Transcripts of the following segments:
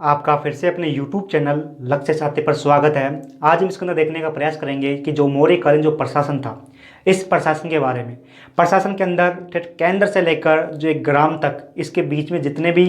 आपका फिर से अपने YouTube चैनल लक्ष्य साथी पर स्वागत है। आज हम इसके अंदर देखने का प्रयास करेंगे कि जो मौर्यकालीन जो प्रशासन था, इस प्रशासन के बारे में। प्रशासन के अंदर केंद्र से लेकर जो एक ग्राम तक, इसके बीच में जितने भी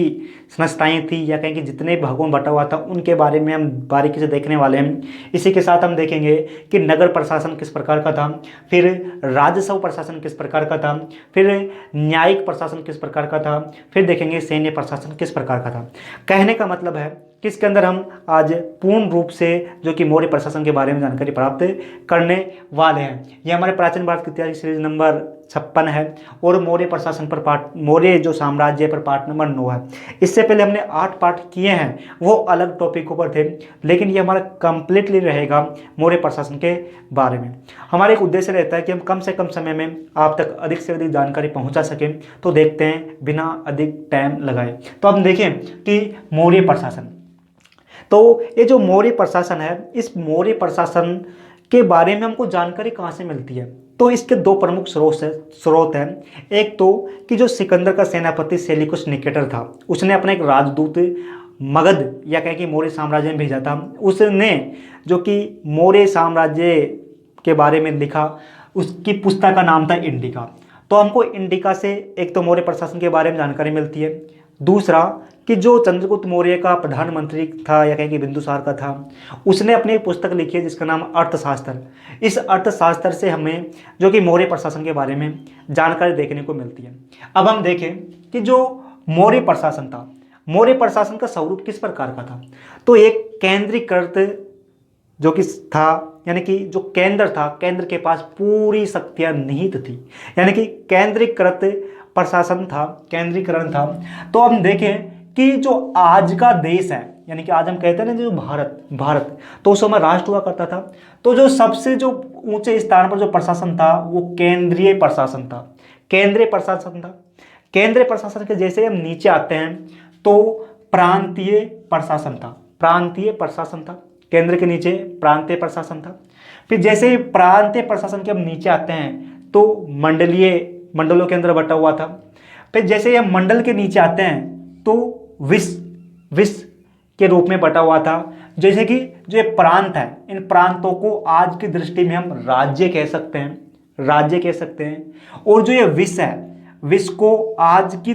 संस्थाएं थी या कहें कि जितने भागों में बटा हुआ था, उनके बारे में हम बारीकी से देखने वाले हैं। इसी के साथ हम देखेंगे कि नगर प्रशासन किस प्रकार का था, फिर राजस्व प्रशासन किस प्रकार का था, फिर न्यायिक प्रशासन किस प्रकार का था, फिर देखेंगे सैन्य प्रशासन किस प्रकार का था। कहने का मतलब है कि इसके अंदर हम आज पूर्ण रूप से जो कि मौर्य प्रशासन के बारे में जानकारी प्राप्त करने वाले हैं। यह हमारे प्राचीन भारत की इतिहास सीरीज नंबर 56 है और मौर्य प्रशासन पर पार्ट, मौर्य जो साम्राज्य पर पार्ट नंबर 9 है। इससे पहले हमने 8 पार्ट किए हैं, वो अलग टॉपिकों पर थे, लेकिन ये हमारा कंप्लीटली रहेगा मौर्य प्रशासन के बारे में। हमारा एक उद्देश्य रहता है कि हम कम से कम समय में आप तक अधिक से अधिक जानकारी पहुंचा सकें। तो देखते हैं बिना अधिक टाइम लगाए, तो हम देखें कि मौर्य प्रशासन, तो ये जो मौर्य प्रशासन है, इस मौर्य प्रशासन के बारे में हमको जानकारी कहाँ से मिलती है? तो इसके दो प्रमुख स्रोत हैं। एक तो कि जो सिकंदर का सेनापति सेल्यूकस निकेटर था, उसने अपना एक राजदूत मगध या कहें कि मौर्य साम्राज्य में भेजा था। उसने जो कि मौर्य साम्राज्य के बारे में लिखा, उसकी पुस्तक का नाम था इंडिका। तो हमको इंडिका से एक तो मौर्य प्रशासन के बारे में जानकारी मिलती है, दूसरा कि जो चंद्रगुप्त मौर्य का प्रधानमंत्री था या कहें कि बिंदुसार का था, उसने अपनी एक पुस्तक लिखी है जिसका नाम अर्थशास्त्र। इस अर्थशास्त्र से हमें जो कि मौर्य प्रशासन के बारे में जानकारी देखने को मिलती है। अब हम देखें कि जो मौर्य प्रशासन था, मौर्य प्रशासन का स्वरूप किस प्रकार का था। तो एक केंद्रीकृत जो कि था, यानी कि जो केंद्र था, केंद्र के पास पूरी शक्तियां निहित थी, यानी कि केंद्रीकृत प्रशासन था, केंद्रीकरण था। तो हम देखें कि जो आज का देश है, यानी कि आज हम कहते हैं ना जो भारत, तो उस समय राष्ट्र हुआ करता था। तो जो सबसे जो ऊंचे स्थान पर जो प्रशासन था, वो केंद्रीय प्रशासन था, केंद्रीय प्रशासन था। केंद्रीय प्रशासन के जैसे हम नीचे आते हैं तो प्रांतीय प्रशासन था, प्रांतीय प्रशासन था। केंद्र के नीचे प्रांतीय प्रशासन था। फिर जैसे ही प्रांतीय प्रशासन के हम नीचे आते हैं तो मंडलों के अंदर बटा हुआ था। फिर जैसे ही हम मंडल के नीचे आते हैं तो विश्व के रूप में बटा हुआ था। जैसे कि जो ये प्रांत है, इन प्रांतों को आज की दृष्टि में हम राज्य कह सकते हैं, राज्य कह सकते हैं। और जो ये विश्व है, विश्व को आज की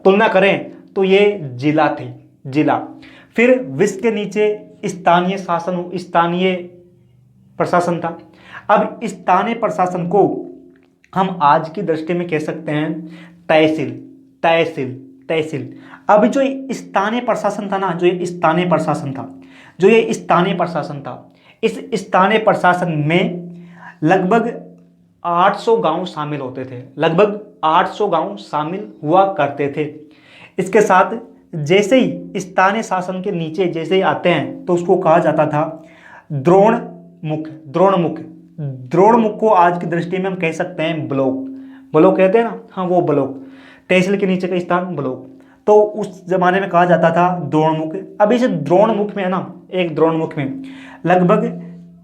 तुलना करें तो ये जिला थे, जिला। फिर विश्व के नीचे स्थानीय शासन, स्थानीय प्रशासन था। अब स्थानीय प्रशासन को हम आज की दृष्टि में कह सकते हैं तहसील, तहसील, तहसील। अब जो स्थानीय प्रशासन था ना, जो ये स्थानीय प्रशासन था, जो ये स्थानीय प्रशासन था, इस स्थानीय प्रशासन में लगभग 800 गांव शामिल होते थे, लगभग 800 गांव शामिल हुआ करते थे। इसके साथ जैसे ही स्थानीय शासन के नीचे जैसे ही आते हैं तो उसको कहा जाता था द्रोणमुख, द्रोणमुख। द्रोणमुख को आज की दृष्टि में हम कह सकते हैं ब्लॉक, ब्लॉक कहते हैं ना, हाँ वो ब्लॉक। तहसील के नीचे का स्थान ब्लॉक, तो उस जमाने में कहा जाता था द्रोणमुख। अब इस द्रोणमुख में है ना, एक द्रोणमुख में लगभग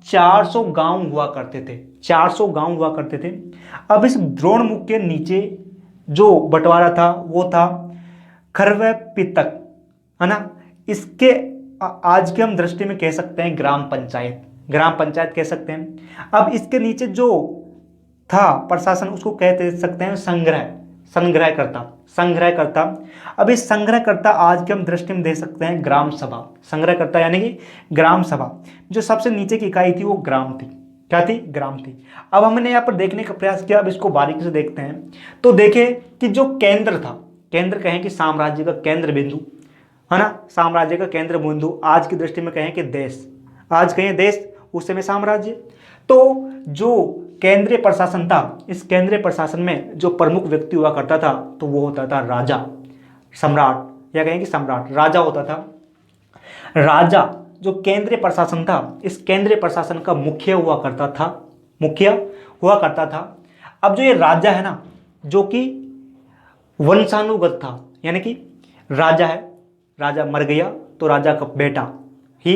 400 गांव हुआ करते थे, 400 गांव हुआ करते थे। अब इस द्रोणमुख के नीचे जो बंटवारा था वो था खरव पितक, है ना। इसके आज के हम दृष्टि में कह सकते हैं ग्राम पंचायत, ग्राम पंचायत कह सकते हैं। अब इसके नीचे जो था प्रशासन, उसको कह सकते हैं संग्रह, संग्रहकर्ता, संग्रहकर्ता। अब इस संग्रहकर्ता आज के हम दृष्टि में दे सकते हैं ग्राम सभा, संग्रहकर्ता यानी कि ग्राम सभा। जो सबसे नीचे की इकाई थी वो ग्राम थी, क्या थी? ग्राम थी। अब हमने यहाँ पर देखने का प्रयास किया, अब इसको बारीकी से देखते हैं। तो देखें कि जो केंद्र था, केंद्र कहें कि साम्राज्य का केंद्र बिंदु, है ना, साम्राज्य का केंद्र बिंदु। आज की दृष्टि में कहें कि देश, आज कहें देश, उस समय साम्राज्य। तो जो केंद्रीय प्रशासन था, इस केंद्रीय प्रशासन में जो प्रमुख व्यक्ति हुआ करता था तो वो होता था राजा, सम्राट, या कहें कि सम्राट, राजा होता था। राजा जो केंद्रीय प्रशासन था, इस केंद्रीय प्रशासन का मुखिया हुआ करता था, मुखिया हुआ करता था। अब जो ये राजा है ना, जो कि वंशानुगत था, यानी कि राजा है, राजा मर गया तो राजा का बेटा ही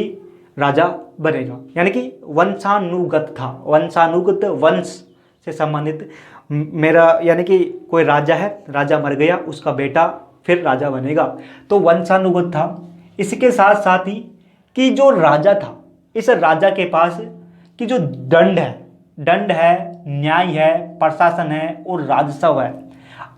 राजा बनेगा, यानी कि वंशानुगत था, वंशानुगत, वंश से संबंधित मेरा, यानी कि कोई राजा है, राजा मर गया, उसका बेटा फिर राजा बनेगा, तो वंशानुगत था। इसके साथ साथ ही कि जो राजा था, इस राजा के पास कि जो दंड है, न्याय है, प्रशासन है और राजस्व है,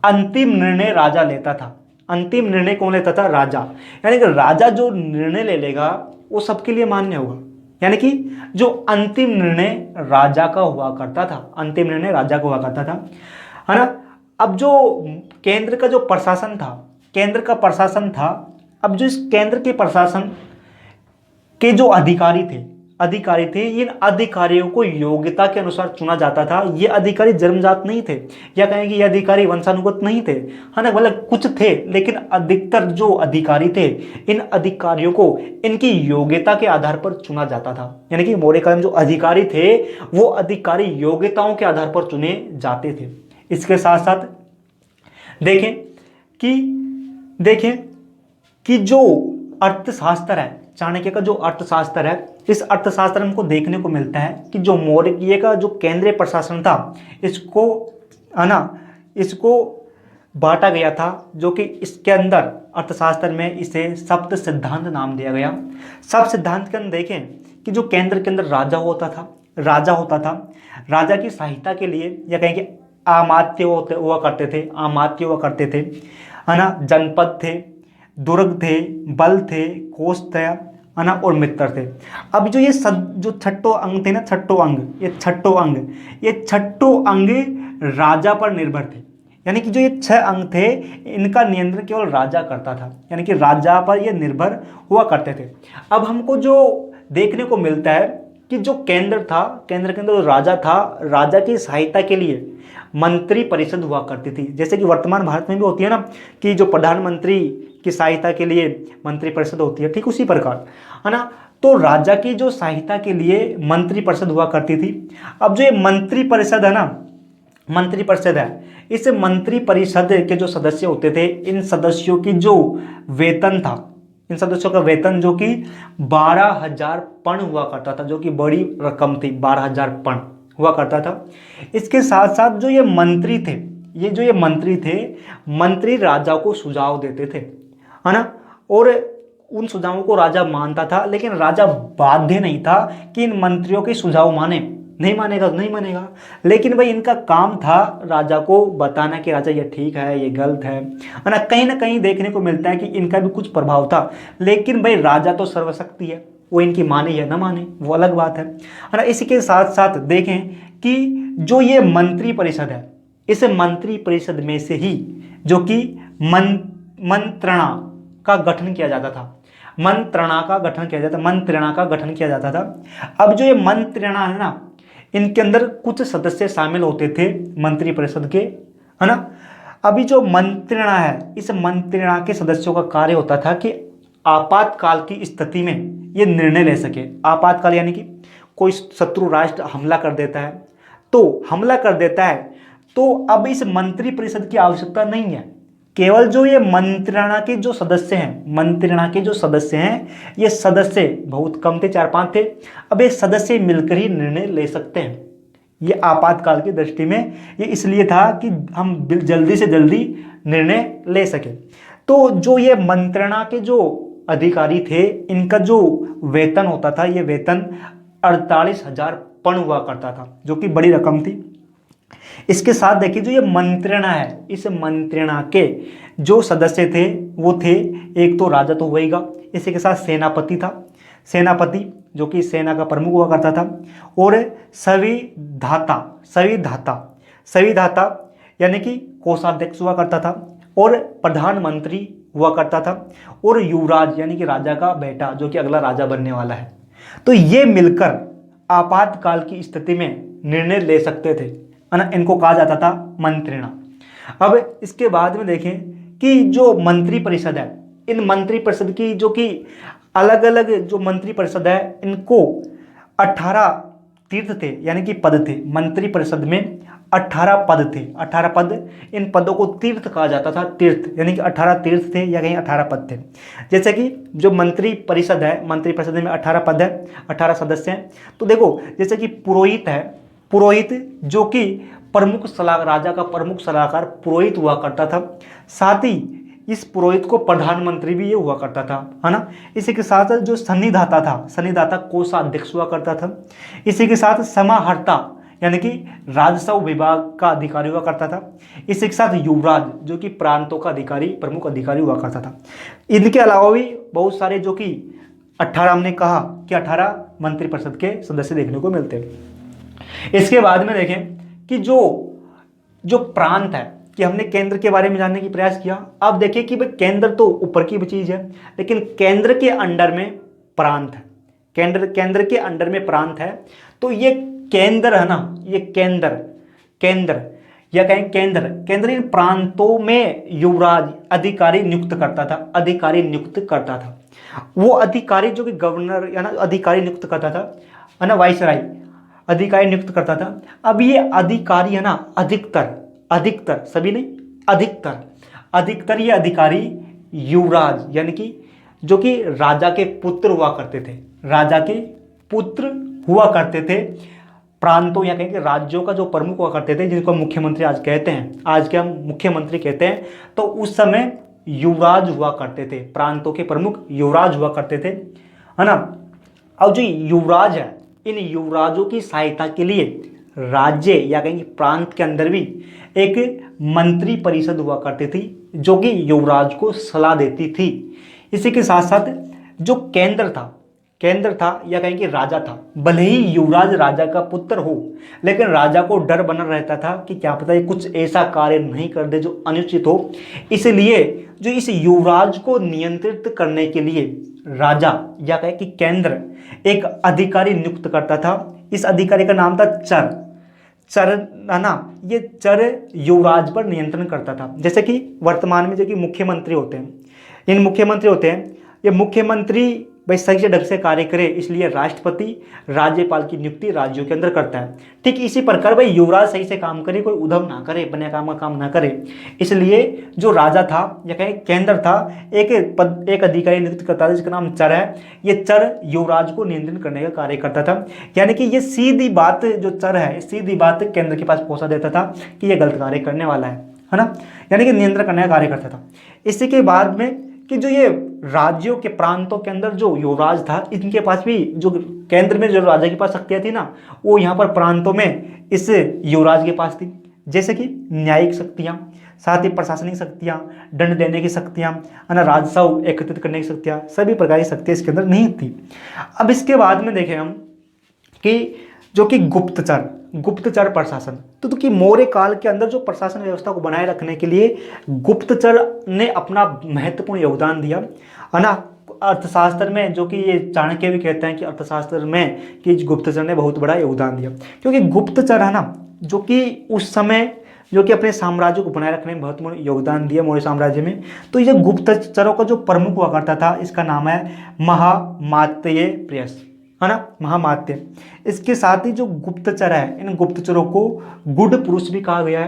अंतिम निर्णय राजा लेता था। अंतिम निर्णय कौन लेता था? राजा। यानी कि राजा जो निर्णय ले लेगा वो सबके लिए मान्य होगा। यानी कि जो अंतिम निर्णय राजा का हुआ करता था, अंतिम निर्णय राजा का हुआ करता था, है ना। अब जो केंद्र का जो प्रशासन था, केंद्र का प्रशासन था, अब जो इस केंद्र के प्रशासन के जो अधिकारी थे, इन अधिकारियों को योग्यता के अनुसार चुना जाता था। ये अधिकारी जन्मजात नहीं थे, या कहें कि ये अधिकारी वंशानुगत नहीं थे, है ना। मतलब कुछ थे, लेकिन अधिकतर जो अधिकारी थे, इन अधिकारियों को इनकी योग्यता के आधार पर चुना जाता था। यानी कि मौर्यकाल में जो अधिकारी थे वो अधिकारी योग्यताओं के आधार पर चुने जाते थे। इसके साथ साथ देखें कि जो अर्थशास्त्र है, चाणक्य का जो अर्थशास्त्र है, इस अर्थशास्त्र में हमको देखने को मिलता है कि जो मौर्य का जो केंद्रीय प्रशासन था, इसको, है ना, इसको बांटा गया था, जो कि इसके अंदर अर्थशास्त्र में इसे सप्त सिद्धांत नाम दिया गया। सप्त सिद्धांत के अंदर देखें कि जो केंद्र के अंदर राजा होता था, राजा की सहायता के लिए, या कहें कि अमात्य हुआ करते थे, है ना, जनपद थे, दुर्ग थे, बल थे, कोष थे, है ना, और मित्र थे। अब जो ये जो छठो अंग थे ना, ये छठो अंग राजा पर निर्भर थे। यानी कि जो ये 6 अंग थे, इनका नियंत्रण केवल राजा करता था। यानी कि राजा पर ये निर्भर हुआ करते थे। अब हमको जो देखने को मिलता है कि जो केंद्र के अंदर जो राजा था, राजा की सहायता के लिए मंत्री परिषद हुआ करती थी। जैसे कि वर्तमान भारत में भी होती है ना, कि जो प्रधानमंत्री की सहायता के लिए मंत्री परिषद होती है, ठीक उसी प्रकार, है ना। तो राजा की जो सहायता के लिए मंत्री परिषद हुआ करती थी। अब जो ये मंत्री परिषद है ना, इस मंत्री परिषद के जो सदस्य होते थे, इन सदस्यों की जो वेतन था, इन सदस्यों का वेतन जो कि 12,000 पण हुआ करता था, जो कि बड़ी रकम थी, 12,000 पण हुआ करता था। इसके साथ साथ जो ये मंत्री थे, मंत्री राजा को सुझाव देते थे, है ना, और उन सुझावों को राजा मानता था, लेकिन राजा बाध्य नहीं था कि इन मंत्रियों के सुझाव नहीं मानेगा। लेकिन भाई इनका काम था राजा को बताना कि राजा ये ठीक है, ये गलत है ना। कहीं ना कहीं देखने को मिलता है कि इनका भी कुछ प्रभाव था, लेकिन भाई राजा तो सर्वशक्ति है, वो इनकी माने या ना माने वो अलग बात है ना। इसी के साथ साथ देखें कि जो ये मंत्री परिषद है, इस मंत्री परिषद में से ही जो कि मंत्रणा का गठन किया जाता था, मंत्रणा का गठन किया जाता था। अब जो ये मंत्रणा है ना, इनके अंदर कुछ सदस्य शामिल होते थे मंत्री परिषद के, है ना। अभी जो मंत्रणा है, इस मंत्रणा के सदस्यों का कार्य होता था कि आपातकाल की स्थिति में ये निर्णय ले सके। आपातकाल यानी कि कोई शत्रु राष्ट्र हमला कर देता है, तो अब इस मंत्री परिषद की आवश्यकता नहीं है। केवल जो ये मंत्रणा के जो सदस्य हैं, ये सदस्य बहुत कम थे, 4-5 थे। अब ये सदस्य मिलकर ही निर्णय ले सकते हैं। ये आपातकाल की दृष्टि में ये इसलिए था कि हम जल्दी से जल्दी निर्णय ले सके। तो जो ये मंत्रणा के जो अधिकारी थे, इनका जो वेतन होता था, ये वेतन 48,000 पण हुआ करता था, जो कि बड़ी रकम थी। इसके साथ देखिए जो ये मंत्रणा है, इस मंत्रणा के जो सदस्य थे वो थे, एक तो राजा तो होगा, इसी के साथ सेनापति था, सेनापति जो कि सेना का प्रमुख हुआ करता था, और सविधाता यानी कि कोषाध्यक्ष हुआ करता था, और प्रधानमंत्री हुआ करता था, और युवराज यानी कि राजा का बेटा जो कि अगला राजा बनने वाला है। तो ये मिलकर आपातकाल की स्थिति में निर्णय ले सकते थे, है ना। इनको कहा जाता था मंत्रणा। अब इसके बाद में देखें कि जो मंत्री परिषद है, इन मंत्री परिषद की जो कि अलग अलग जो मंत्री परिषद है, इनको 18 तीर्थ थे, यानी कि पद थे। मंत्री परिषद में 18 पद थे, 18 पद। इन पदों को तीर्थ कहा जाता था, तीर्थ यानी कि 18 तीर्थ थे या कहीं 18 पद थे। जैसे कि जो मंत्री परिषद है, मंत्री परिषद में 18 पद है, 18 सदस्य हैं। तो देखो जैसे कि पुरोहित है, पुरोहित जो कि प्रमुख सलाहकार, राजा का प्रमुख सलाहकार पुरोहित हुआ करता था। साथ ही इस पुरोहित को प्रधानमंत्री भी ये हुआ करता था, है ना। इसी के साथ जो सन्निधाता था, सन्निधाता कोषाध्यक्ष हुआ करता था। इसी के साथ समाहर्ता यानी कि राजस्व विभाग का अधिकारी हुआ करता था। इसी के साथ युवराज जो कि प्रांतों का अधिकारी, प्रमुख अधिकारी हुआ करता था। इनके अलावा भी बहुत सारे जो कि 18 हमने कहा कि 18 मंत्रिपरिषद के सदस्य देखने को मिलते हैं। इसके बाद में देखें कि जो प्रांत है, कि हमने केंद्र के बारे में जानने की प्रयास किया। अब देखिए कि भाई केंद्र तो ऊपर की चीज है, लेकिन केंद्र के अंडर में प्रांत है। केंद्र के अंडर में प्रांत है, तो ये केंद्र है ना, ये केंद्र या कहें केंद्र इन प्रांतों में युवराज अधिकारी नियुक्त करता था। वो अधिकारी जो कि गवर्नर या ना अधिकारी नियुक्त करता था, है ना, वाइसराय अधिकारी नियुक्त करता था। अब ये अधिकारी है ना, अधिकतर सभी नहीं, अधिकतर ये अधिकारी युवराज यानी कि जो कि राजा के पुत्र हुआ करते थे, प्रांतों या कहेंगे राज्यों का जो प्रमुख हुआ करते थे, जिनको मुख्यमंत्री आज कहते हैं, आज के हम मुख्यमंत्री कहते हैं। तो उस समय युवराज हुआ करते थे, प्रांतों के प्रमुख युवराज हुआ करते थे, है ना। अब जो युवराज है, इन युवराजों की सहायता के लिए राज्य या कहेंगे प्रांत के अंदर भी एक मंत्री परिषद हुआ करती थी, जो कि युवराज को सलाह देती थी। इसी के साथ साथ जो केंद्र था या कहेंगे राजा था, भले ही युवराज राजा का पुत्र हो, लेकिन राजा को डर बना रहता था कि क्या पता ये कुछ ऐसा कार्य नहीं कर दे जो अनुचित हो। इसलिए जो इस युवराज को नियंत्रित करने के लिए राजा या कहे कि केंद्र एक अधिकारी नियुक्त करता था। इस अधिकारी का नाम था चर है ना। ये चर युवराज पर नियंत्रण करता था। जैसे कि वर्तमान में जो कि मुख्यमंत्री होते हैं, ये मुख्यमंत्री भाई सही से ढंग से कार्य करे, इसलिए राष्ट्रपति राज्यपाल की नियुक्ति राज्यों के अंदर करता है। ठीक इसी प्रकार भाई युवराज सही से काम करे, कोई उधम ना करे, बने काम ना करे, इसलिए जो राजा था या कहें केंद्र था, एक अधिकारी नियुक्त करता था जिसका नाम चर है। ये चर युवराज को नियंत्रण करने का कार्य करता था। यानी कि ये सीधी बात जो चर है, सीधी बात केंद्र के पास पहुंचा देता था कि ये गलत कार्य करने वाला है ना, यानी कि नियंत्रण करने का कार्य करता था। इसी के बाद में कि जो ये राज्यों के प्रांतों के अंदर जो युवराज था, इनके पास भी जो केंद्र में जो राजा के पास शक्तियां थी ना, वो यहाँ पर प्रांतों में इस युवराज के पास थी। जैसे कि न्यायिक शक्तियाँ, साथ ही प्रशासनिक शक्तियाँ, दंड देने की शक्तियाँ, है ना, राजस्व एकत्रित करने की शक्तियाँ, सभी प्रकार की शक्तियाँ इसके अंदर नहीं थी। अब इसके बाद में देखें हम कि जो कि गुप्तचर प्रशासन, तो कि मौर्य काल के अंदर जो प्रशासन व्यवस्था को बनाए रखने के लिए गुप्तचर ने अपना महत्वपूर्ण योगदान दिया, है ना। अर्थशास्त्र में जो कि ये चाणक्य भी कहते हैं कि अर्थशास्त्र में कि गुप्तचर ने बहुत बड़ा योगदान दिया, क्योंकि गुप्तचर है ना, जो कि उस समय जो कि अपने साम्राज्य को बनाए रखने में महत्वपूर्ण योगदान दिया मौर्य साम्राज्य में। तो ये गुप्तचरों का जो प्रमुख हुआ करता था, इसका नाम है महामात्य प्रेस, है ना, महामात्य। इसके साथ ही जो गुप्तचर है, इन गुप्तचरों को गुड पुरुष भी कहा गया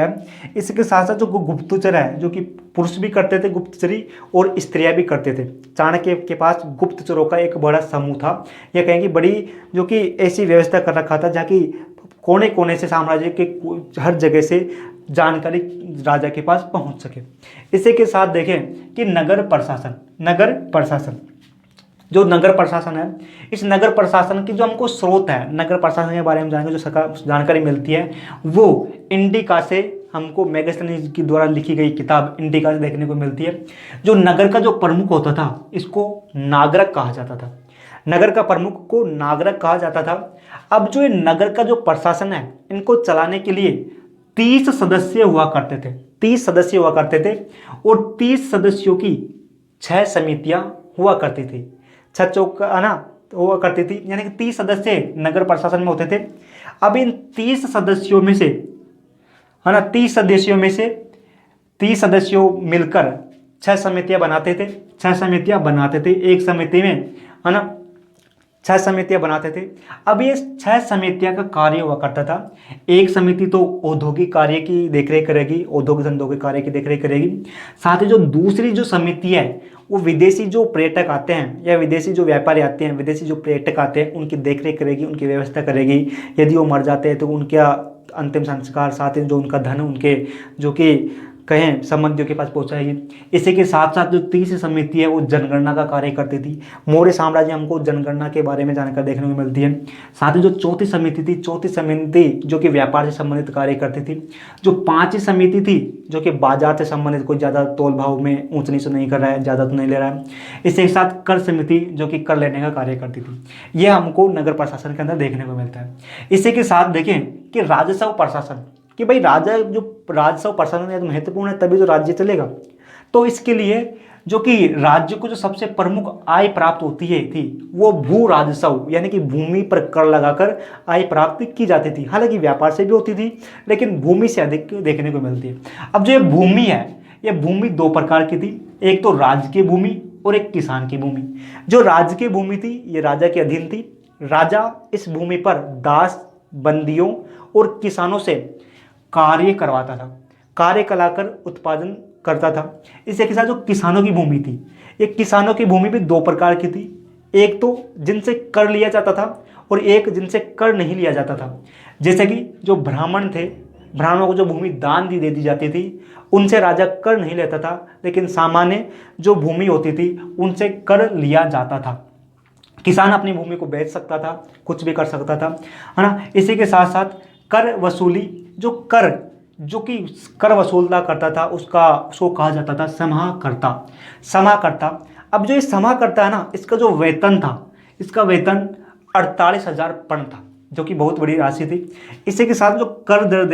है, इसके साथ साथ जो गुप्तचर है, जो कि पुरुष भी करते थे गुप्तचरी और स्त्रियां भी करते थे। चाणक्य के पास गुप्तचरों का एक बड़ा समूह था, या कहेंगे बड़ी जो कि ऐसी व्यवस्था कर रखा था जहाँ की कोने कोने से साम्राज्य के हर जगह से जानकारी राजा के पास पहुंच सके। इसी के साथ देखें कि नगर प्रशासन जो नगर प्रशासन है, इस नगर प्रशासन की जो हमको स्रोत है, नगर प्रशासन के बारे में जानेंगे, जो सरकार जानकारी मिलती है, वो इंडिका से हमको मैगस्थनीज की द्वारा लिखी गई किताब इंडिका से देखने को मिलती है। जो नगर का जो प्रमुख होता था, इसको नागरक कहा जाता था। नगर का प्रमुख को नागरक कहा जाता था। अब जो ये नगर का जो प्रशासन है, इनको चलाने के लिए 30 सदस्य हुआ करते थे और 30 सदस्यों की 6 समितियां हुआ करती थी, 6 चौक है ना हुआ करती थी, यानी कि 30 सदस्य नगर प्रशासन में होते थे। अब इन 30 सदस्यों में से, है ना, 30 सदस्यों मिलकर 6 समितियां बनाते थे। एक समिति में, है ना, 6 समितियां बनाते थे। अब ये 6 समितियां का कार्य हुआ करता था। एक समिति तो औद्योगिक कार्य की देखरेख करेगी, औद्योगिक धंधों के कार्य की देखरेख करेगी। साथ ही जो दूसरी जो समिति है, वो विदेशी जो पर्यटक आते हैं या विदेशी जो व्यापारी आते हैं, विदेशी जो पर्यटक आते हैं, उनकी देखरेख करेगी, उनकी व्यवस्था करेगी। यदि वो मर जाते हैं तो उनका अंतिम संस्कार, साथ ही जो उनका धन, उनके जो कि कहें संबंधियों के पास पहुंचाएगी। इसी के साथ साथ जो तीसरी समिति है वो जनगणना का कार्य करती थी। मौर्य साम्राज्य हमको जनगणना के बारे में जानकारी देखने को मिलती है। साथ ही जो चौथी समिति थी, चौथी समिति जो कि व्यापार से संबंधित कार्य करती थी। जो पांचवी समिति थी जो कि बाजार से संबंधित, कोई ज़्यादा तोल भाव में ऊंच नीच नहीं कर रहा है, ज़्यादा तो नहीं ले रहा है। इसके साथ कर समिति जो कि कर लेने का कार्य करती थी। यह हमको नगर प्रशासन के अंदर देखने को मिलता है। इसी के साथ देखें कि राजस्व प्रशासन, कि भाई राजस्व प्रशासन है तो महत्वपूर्ण है, तभी तो राज्य चलेगा। तो इसके लिए जो कि राज्य को जो सबसे प्रमुख आय प्राप्त होती है थी वो भू राजस्व, यानी कि भूमि पर कर लगाकर आय प्राप्त की जाती थी। हालांकि व्यापार से भी होती थी लेकिन भूमि से अधिक देखने को मिलती है। अब जो ये भूमि है, ये भूमि दो प्रकार की थी, एक तो राजकीय भूमि और एक किसान की भूमि। जो राजकीय भूमि थी ये राजा के अधीन थी। राजा इस भूमि पर दास, बंदियों और किसानों से कार्य करवाता था, कार्य कराकर उत्पादन करता था। इसके साथ जो किसानों की भूमि थी, एक किसानों की भूमि भी दो प्रकार की थी, एक तो जिनसे कर लिया जाता था और एक जिनसे कर नहीं लिया जाता था। जैसे कि जो ब्राह्मण थे, ब्राह्मणों को जो भूमि दान दे दी जाती थी उनसे राजा कर नहीं लेता था, लेकिन सामान्य जो भूमि होती थी उनसे कर लिया जाता था। किसान अपनी भूमि को बेच सकता था, कुछ भी कर सकता था, है ना। इसी के साथ साथ कर वसूली, जो कि कर वसूलता करता था उसको कहा जाता था समाहर्ता। समाहर्ता, अब जो ये समाहर्ता है ना, इसका जो वेतन था, इसका वेतन 48,000 पर्ण था, जो कि बहुत बड़ी राशि थी। इसी के साथ जो कर दर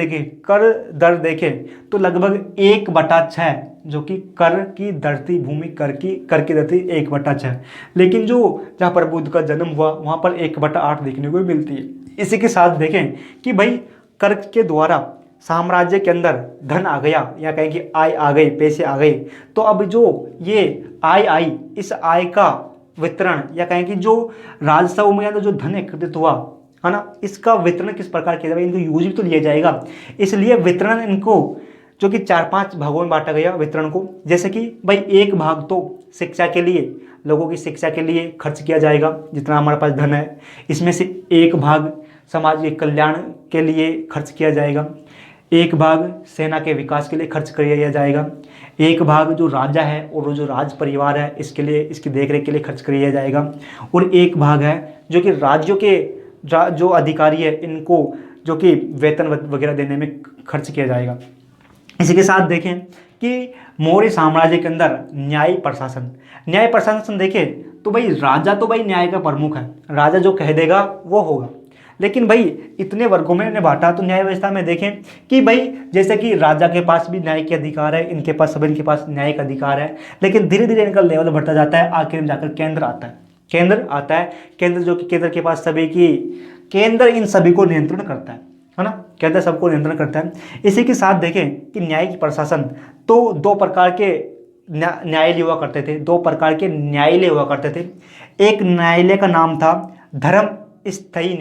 देखें तो लगभग 1/6, जो कि कर की दर थी, भूमि कर की दर थी 1/6। लेकिन जो जहाँ पर बुद्ध का जन्म हुआ वहाँ पर 1/8 देखने को मिलती है। इसी के साथ देखें कि भाई कर के द्वारा साम्राज्य के अंदर धन आ गया, या कहें कि आय आ गई, पैसे आ गए, तो अब जो ये आय आई, इस आय का वितरण, या कहें कि जो राजस्व में जो धन एकत्रित हुआ है ना, इसका वितरण किस प्रकार किया जाएगा, इनको यूज भी तो लिया जाएगा। इसलिए वितरण इनको जो कि 4-5 भागों में बांटा गया वितरण को। जैसे कि भाई एक भाग तो शिक्षा के लिए, लोगों की शिक्षा के लिए खर्च किया जाएगा जितना हमारे पास धन है। इसमें से एक भाग समाज के कल्याण के लिए खर्च किया जाएगा, एक भाग सेना के विकास के लिए खर्च किया जाएगा, एक भाग जो राजा है और जो राज परिवार है इसके लिए, इसकी देखरेख के लिए खर्च किया जाएगा, और एक भाग है जो कि राज्यों के जो अधिकारी है इनको जो कि वेतन वगैरह देने में खर्च किया जाएगा। इसी के साथ देखें कि मौर्य साम्राज्य के अंदर न्याय प्रशासन देखें तो भाई राजा तो भाई न्याय का प्रमुख है, राजा जो कह देगा वो होगा। लेकिन भाई इतने वर्गों में इन्हें बांटा, तो न्याय व्यवस्था में देखें कि भाई जैसे कि राजा के पास भी न्याय के अधिकार है, इनके पास सभी के पास न्याय का अधिकार है, लेकिन धीरे धीरे इनका लेवल बढ़ता जाता है। आखिर में जाकर केंद्र आता है, केंद्र जो कि केंद्र के पास केंद्र इन सभी को नियंत्रण करता है ना, केंद्र सबको नियंत्रण करता है। इसी के साथ देखें कि न्यायिक प्रशासन तो दो प्रकार के न्यायालय हुआ करते थे, एक न्यायालय का नाम था धर्म स्थायी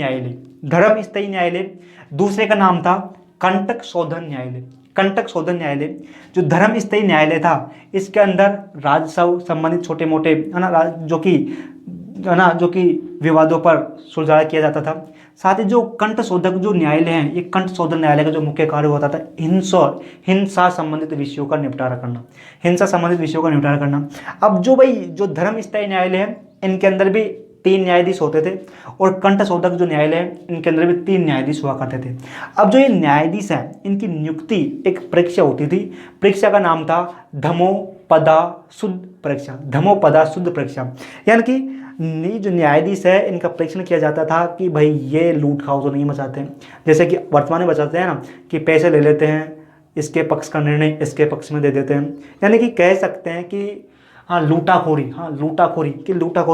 न्यायालय, दूसरे का नाम था कंटक शोधन न्यायालय। जो धर्म स्थायी न्यायालय था इसके अंदर राजस्व संबंधित छोटे मोटे है ना जो कि विवादों पर सुलझाया किया जाता था। साथ ही जो कंठ शोधक जो न्यायालय हैं, ये कंठ शोधन न्यायालय का जो मुख्य कार्य होता था हिंसा संबंधित विषयों का निपटारा करना। अब जो भाई जो धर्म स्थायी न्यायालय है इनके अंदर भी 3 न्यायाधीश होते थे, और कंठ शोधक जो न्यायालय है इनके अंदर भी 3 न्यायाधीश हुआ करते थे। अब जो ये न्यायाधीश है इनकी नियुक्ति एक परीक्षा होती थी, परीक्षा का नाम था धमोपदा शुद्ध परीक्षा। यानी कि जो न्यायाधीश है इनका परीक्षण किया जाता था कि भाई ये लूट खाओ तो नहीं मचाते, जैसे कि वर्तमान में बचाते हैं ना कि पैसे ले लेते हैं, इसके पक्ष का निर्णय इसके पक्ष में दे देते हैं। यानी कि कह सकते हैं कि लूटाखोरी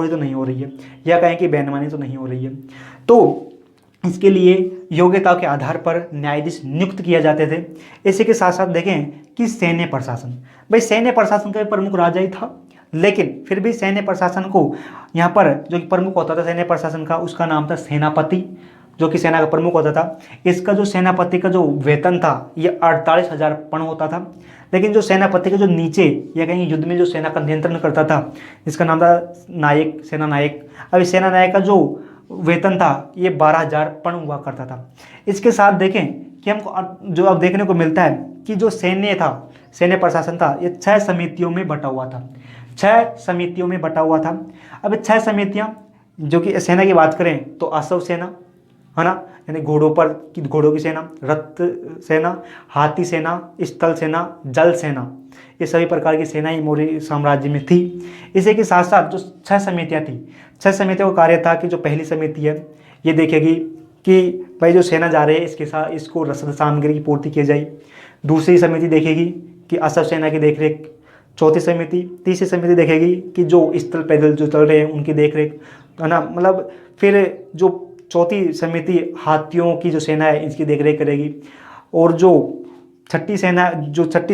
तो नहीं हो रही है, या कहें कि बेईमानी तो नहीं हो रही है। तो इसके लिए योग्यता के आधार पर न्यायाधीश नियुक्त किए जाते थे। इसी के साथ साथ देखें कि सैन्य प्रशासन का भी प्रमुख राजा ही था, लेकिन फिर भी सैन्य प्रशासन को यहाँ पर जो प्रमुख होता था सैन्य प्रशासन का, उसका नाम था सेनापति, जो कि सेना का प्रमुख होता था। इसका जो सेनापति का जो वेतन था ये 48,000 पर्ण होता था। लेकिन जो सेनापति के जो नीचे या कहीं युद्ध में जो सेना का नियंत्रण करता था, जिसका नाम था सेना नायक। अब इस सेना नायक का जो वेतन था ये 12,000 पर्ण हुआ करता था। इसके साथ देखें कि हमको जो अब देखने को मिलता है कि जो सैन्य था सैन्य प्रशासन था ये 6 समितियों में बटा हुआ था, 6 समितियों में बटा हुआ था। अब 6 समितियाँ जो कि सेना की बात करें तो अश्व सेना है ना, यानी घोड़ों की सेना, रथ सेना, हाथी सेना, स्थल सेना, जल सेना, ये सभी प्रकार की सेनाएं मौर्य साम्राज्य में थी। इसी के साथ साथ जो 6 समितियां थी, 6 समितियों का कार्य था कि जो पहली समिति है ये देखेगी कि भाई जो सेना जा रहे हैं इसके साथ इसको रसद सामग्री की पूर्ति की जाए। दूसरी समिति देखेगी कि अश्व सेना की देखरेख। चौथी समिति, तीसरी समिति देखेगी कि जो स्थल पैदल जो चल रहे हैं उनकी देखरेख, है ना, मतलब फिर जो चौथी समिति हाथियों की जो सेना है इसकी देखरेख करेगी। और जो छठी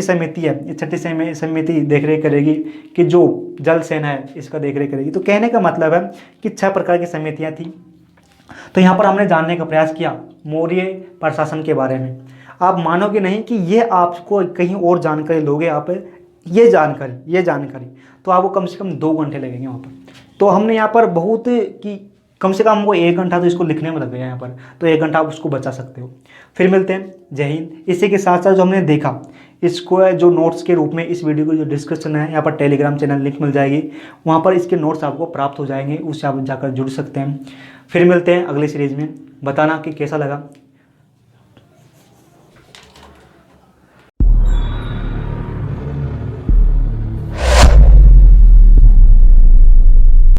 समिति है ये छठी समिति देखरेख करेगी कि जो जल सेना है इसका देखरेख करेगी। तो कहने का मतलब है कि 6 प्रकार की समितियां थी। तो यहाँ पर हमने जानने का प्रयास किया मौर्य प्रशासन के बारे में। आप मानोगे नहीं कि ये आपको कहीं और जानकारी लोगे आप ये जानकारी तो आपको कम से कम 2 घंटे लगेंगे वहाँ पर। तो हमने यहाँ पर बहुत कि कम से कम हमको 1 घंटा तो इसको लिखने में लग गया यहाँ पर, तो 1 घंटा आप उसको बचा सकते हो। फिर मिलते हैं, जय हिंद। इसी के साथ साथ जो हमने देखा इसको जो नोट्स के रूप में इस वीडियो को जो डिस्क्रिप्शन है यहाँ पर टेलीग्राम चैनल लिंक मिल जाएगी, वहाँ पर इसके नोट्स आपको प्राप्त हो जाएंगे, उससे आप जाकर जुड़ सकते हैं। फिर मिलते हैं अगली सीरीज़ में। बताना कि कैसा लगा।